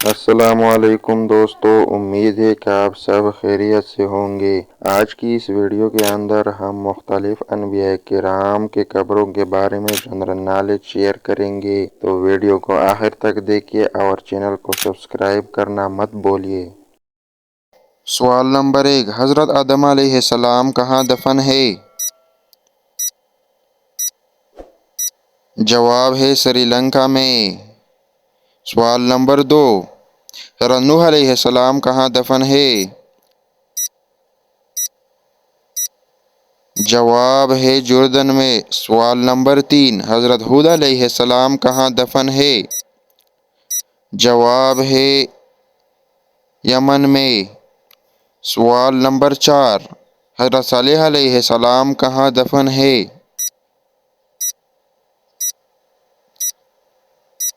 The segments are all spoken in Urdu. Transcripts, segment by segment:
السلام علیکم دوستو، امید ہے کہ آپ سب خیریت سے ہوں گے۔ آج کی اس ویڈیو کے اندر ہم مختلف انبیاء کرام کے قبروں کے بارے میں جنرل نالج شیئر کریں گے، تو ویڈیو کو آخر تک دیکھیے اور چینل کو سبسکرائب کرنا مت بھولیے۔ سوال نمبر 1، حضرت آدم علیہ السلام کہاں دفن ہے؟ جواب ہے سری لنکا میں۔ سوال نمبر 2، حضرت نوح علیہ السلام کہاں دفن ہے؟ جواب ہے جردن میں۔ سوال نمبر 3، حضرت ہود علیہ السلام کہاں دفن ہے؟ جواب ہے یمن میں۔ سوال نمبر 4، حضرت صالح علیہ السلام کہاں دفن ہے؟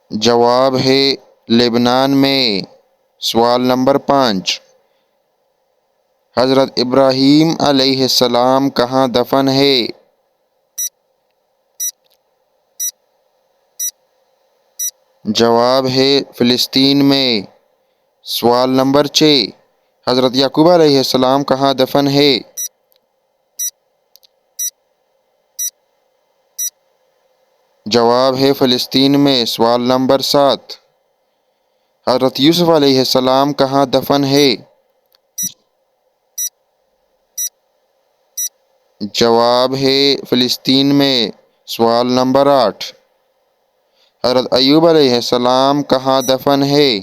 جواب ہے لبنان میں۔ سوال نمبر 5، حضرت ابراہیم علیہ السلام کہاں دفن ہے؟ جواب ہے فلسطین میں۔ سوال نمبر 6، حضرت یعقوب علیہ السلام کہاں دفن ہے؟ جواب ہے فلسطین میں۔ سوال نمبر 7، حضرت یوسف علیہ السلام کہاں دفن ہے؟ جواب ہے فلسطین میں۔ سوال نمبر 8، حضرت ایوب علیہ السلام کہاں دفن ہے؟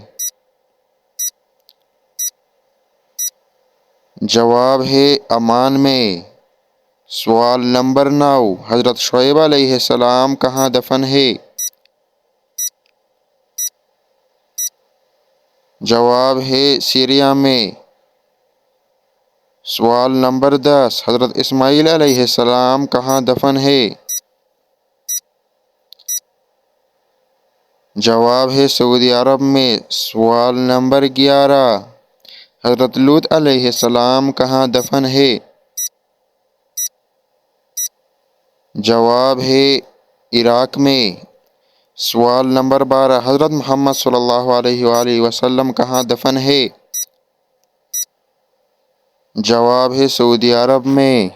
جواب ہے عمان میں۔ سوال نمبر 9، حضرت شعیب علیہ السلام کہاں دفن ہے؟ جواب ہے سیریا میں۔ سوال نمبر 10، حضرت اسماعیل علیہ السلام کہاں دفن ہے؟ جواب ہے سعودی عرب میں۔ سوال نمبر 11، حضرت لوط علیہ السلام کہاں دفن ہے؟ جواب ہے عراق میں۔ سوال نمبر 12، حضرت محمد صلی اللہ علیہ وآلہ وسلم کہاں دفن ہے؟ جواب ہے سعودی عرب میں۔